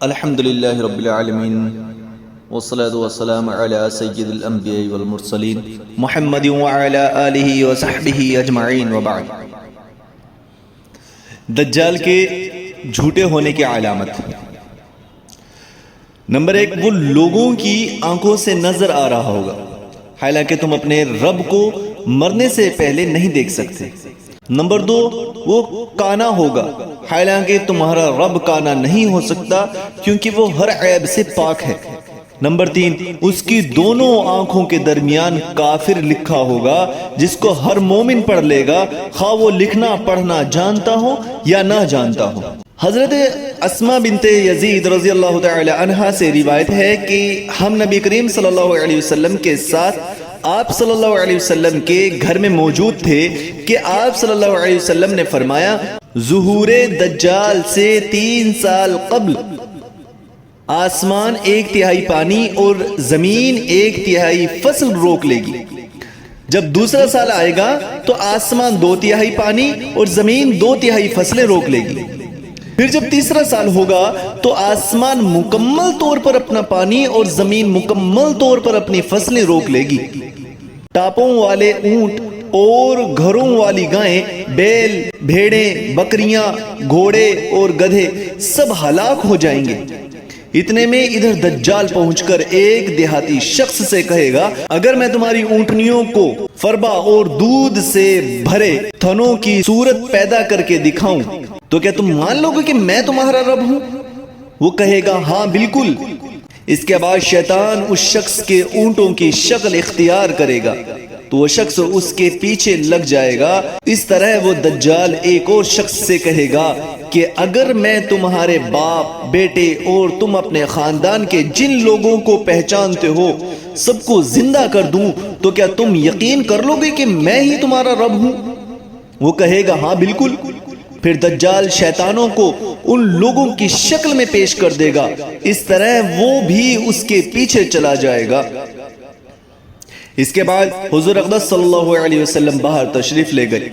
الحمد لله رب العالمين والصلاة والسلام على سيد الأنبياء والمرسلين محمد وعلى آله وصحبه اجمعین وبعد۔ دجال کے جھوٹے ہونے کی علامت نمبر 1، وہ لوگوں کی آنکھوں سے نظر آ رہا ہوگا حالانکہ تم اپنے رب کو مرنے سے پہلے نہیں دیکھ سکتے۔ نمبر 2، وہ کانا ہوگا حالانکہ تمہارا رب کانا نہیں ہو سکتا کیونکہ وہ ہر عیب سے پاک ہے۔ نمبر 3، اس کی دونوں آنکھوں کے درمیان کافر لکھا ہوگا جس کو ہر مومن پڑھ لے گا، خواہ وہ لکھنا پڑھنا جانتا ہو یا نہ جانتا ہو۔ حضرت اسماء بنت یزید رضی اللہ تعالی عنہا سے روایت ہے کہ ہم نبی کریم صلی اللہ علیہ وسلم کے ساتھ آپ صلی اللہ علیہ وسلم کے گھر میں موجود تھے کہ آپ صلی اللہ علیہ وسلم نے فرمایا، ظہور دجال سے 3 سال قبل آسمان 1/3 پانی اور زمین 1/3 فصل روک لے گی۔ جب دوسرا سال آئے گا تو آسمان 2/3 پانی اور زمین 2/3 فصلیں روک لے گی۔ پھر جب تیسرا سال ہوگا تو آسمان مکمل طور پر اپنا پانی اور زمین مکمل طور پر اپنی فصلیں روک لے گی۔ ٹاپوں والے اونٹ اور گھروں والی گائیں، بیل، بھیڑیں، بکریاں، گھوڑے اور گدھے سب ہلاک ہو جائیں گے۔ اتنے میں ادھر دجال پہنچ کر ایک دیہاتی شخص سے کہے گا، اگر میں تمہاری اونٹنیوں کو فربا اور دودھ سے بھرے تھنوں کی صورت پیدا کر کے دکھاؤں تو کیا تم مان لو گے کہ میں تمہارا رب ہوں؟ وہ کہے گا ہاں بالکل۔ اس کے بعد شیطان اس شخص کے اونٹوں کی شکل اختیار کرے گا تو وہ شخص اس کے پیچھے لگ جائے گا۔ اس طرح وہ دجال ایک اور شخص سے کہے گا کہ اگر میں تمہارے باپ، بیٹے اور تم اپنے خاندان کے جن لوگوں کو پہچانتے ہو سب کو زندہ کر دوں تو کیا تم یقین کر لو گے کہ میں ہی تمہارا رب ہوں؟ وہ کہے گا ہاں بالکل۔ پھر دجال شیطانوں کو ان لوگوں کی شکل میں پیش کر دے گا، اس طرح وہ بھی اس کے پیچھے چلا جائے گا۔ اس کے بعد حضور اقدس صلی اللہ علیہ وسلم باہر تشریف لے گئے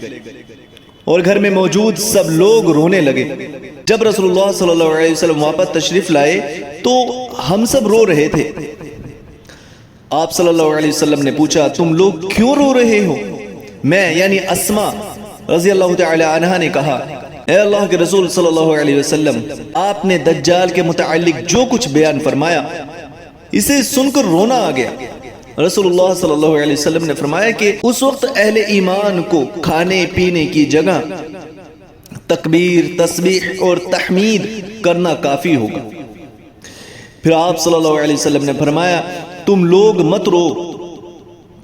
اور گھر میں موجود سب لوگ رونے لگے۔ جب رسول اللہ صلی اللہ علیہ وسلم واپس تشریف لائے تو ہم سب رو رہے تھے۔ آپ صلی اللہ علیہ وسلم نے پوچھا، تم لوگ کیوں رو رہے ہو؟ میں یعنی اسماء رضی اللہ تعالی عنہا نے کہا، اے اللہ کے رسول صلی اللہ علیہ وسلم، آپ نے دجال کے متعلق جو کچھ بیان فرمایا اسے سن کر رونا آ گیا۔ رسول اللہ صلی اللہ علیہ وسلم نے فرمایا کہ اس وقت اہل ایمان کو کھانے پینے کی جگہ تکبیر، تسبیح اور تحمید کرنا کافی ہوگا۔ پھر آپ صلی اللہ علیہ وسلم نے فرمایا، تم لوگ مت رو،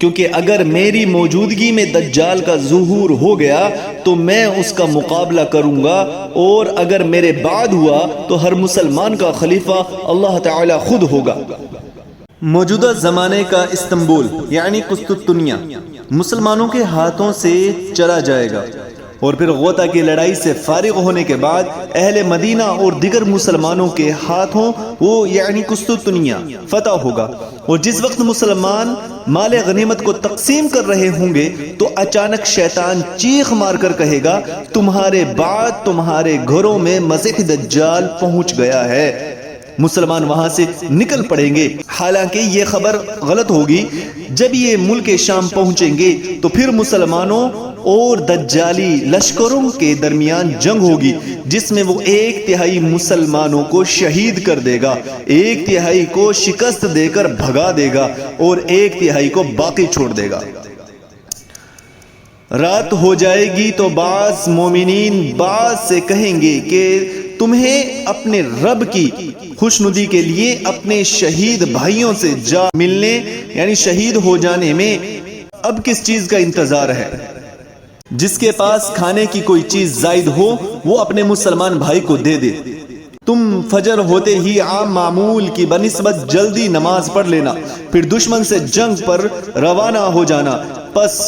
کیونکہ اگر میری موجودگی میں دجال کا ظہور ہو گیا تو میں اس کا مقابلہ کروں گا، اور اگر میرے بعد ہوا تو ہر مسلمان کا خلیفہ اللہ تعالی خود ہوگا۔ موجودہ زمانے کا استنبول یعنی قسطنطنیہ مسلمانوں کے ہاتھوں سے چلا جائے گا، اور پھر غوطہ کی لڑائی سے فارغ ہونے کے بعد اہل مدینہ اور دیگر مسلمانوں کے ہاتھوں وہ یعنی قسطنطنیہ فتح ہوگا۔ اور جس وقت مسلمان مال غنیمت کو تقسیم کر رہے ہوں گے تو اچانک شیطان چیخ مار کر کہے گا، تمہارے بعد تمہارے گھروں میں مسیح دجال پہنچ گیا ہے۔ مسلمان وہاں سے نکل پڑیں گے، حالانکہ یہ خبر غلط ہوگی۔ جب یہ ملک شام پہنچیں گے تو پھر مسلمانوں اور دجالی لشکروں کے درمیان جنگ ہوگی، جس میں وہ 1/3 مسلمانوں کو شہید کر دے گا، 1/3 کو شکست دے کر بھگا دے گا اور 1/3 کو باقی چھوڑ دے گا۔ رات ہو جائے گی تو بعض مومنین بعض سے کہیں گے کہ تمہیں اپنے رب کی خوشنودی کے لیے اپنے شہید بھائیوں سے جا ملنے یعنی شہید ہو جانے میں اب کس چیز کا انتظار ہے؟ جس کے پاس کھانے کی کوئی چیز زائد ہو وہ اپنے مسلمان بھائی کو دے دے۔ تم فجر ہوتے ہی عام معمول کی بنسبت جلدی نماز پڑھ لینا، پھر دشمن سے جنگ پر روانہ ہو جانا۔ پس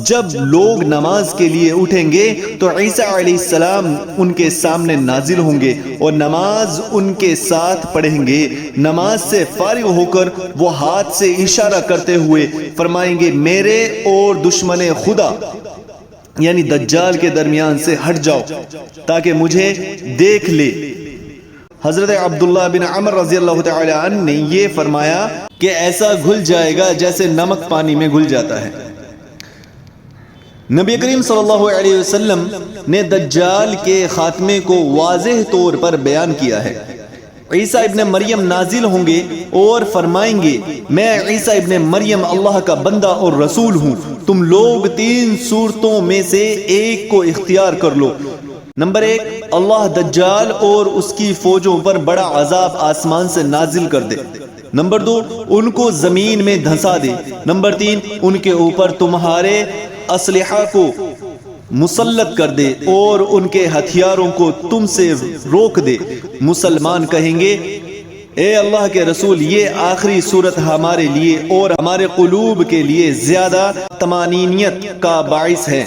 جب لوگ نماز کے لیے اٹھیں گے تو عیسیٰ علیہ السلام ان کے سامنے نازل ہوں گے اور نماز ان کے ساتھ پڑھیں گے۔ نماز سے فارغ ہو کر وہ ہاتھ سے اشارہ کرتے ہوئے فرمائیں گے، میرے اور دشمن خدا یعنی دجال کے درمیان سے ہٹ جاؤ تاکہ مجھے دیکھ لے۔ حضرت عبداللہ بن عمر رضی اللہ تعالی عنہ نے یہ فرمایا کہ ایسا گھل جائے گا جیسے نمک پانی میں گھل جاتا ہے۔ نبی کریم صلی اللہ علیہ وسلم نے دجال کے خاتمے کو واضح طور پر بیان کیا ہے۔ عیسیٰ ابن مریم نازل ہوں گے اور فرمائیں گے میں عیسیٰ ابن مریم اللہ کا بندہ اور رسول ہوں، تم لوگ 3 صورتوں میں سے ایک کو اختیار کر لو۔ نمبر 1، اللہ دجال اور اس کی فوجوں پر بڑا عذاب آسمان سے نازل کر دے۔ نمبر 2، ان کو زمین میں دھنسا دے۔ نمبر 3، ان کے اوپر تمہارے اسلحہ کو مسلط کر دے اور ان کے ہتھیاروں کو تم سے روک دے۔ مسلمان کہیں گے اے اللہ کے رسول، یہ آخری صورت ہمارے لیے اور ہمارے قلوب کے لیے زیادہ طمانینت کا باعث ہے۔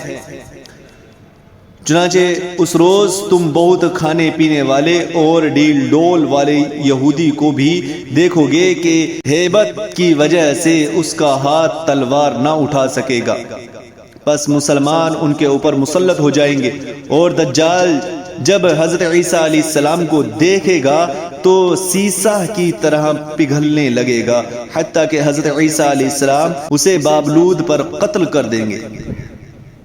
چنانچہ اس روز تم بہت کھانے پینے والے اور ڈیل ڈول والے یہودی کو بھی دیکھو گے کہ ہیبت کی وجہ سے اس کا ہاتھ تلوار نہ اٹھا سکے گا۔ بس مسلمان ان کے اوپر مسلط ہو جائیں گے، اور دجال جب حضرت عیسیٰ علیہ السلام کو دیکھے گا تو سیسہ کی طرح پگھلنے لگے گا، حتیٰ کہ حضرت عیسیٰ علیہ السلام اسے بابلود پر قتل کر دیں گے۔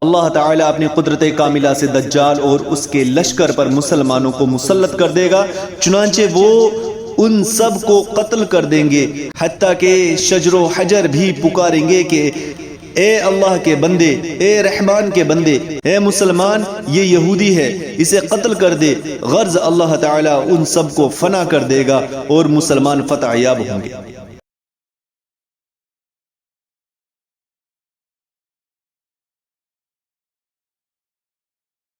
اللہ تعالیٰ اپنی قدرت کاملہ سے دجال اور اس کے لشکر پر مسلمانوں کو مسلط کر دے گا، چنانچہ وہ ان سب کو قتل کر دیں گے، حتیٰ کہ شجر و حجر بھی پکاریں گے کہ اے اللہ کے بندے، اے رحمان کے بندے، اے مسلمان، یہ یہودی ہے، اسے قتل کر دے۔ غرض اللہ تعالیٰ ان سب کو فنا کر دے گا اور مسلمان فتح یاب ہوں گے۔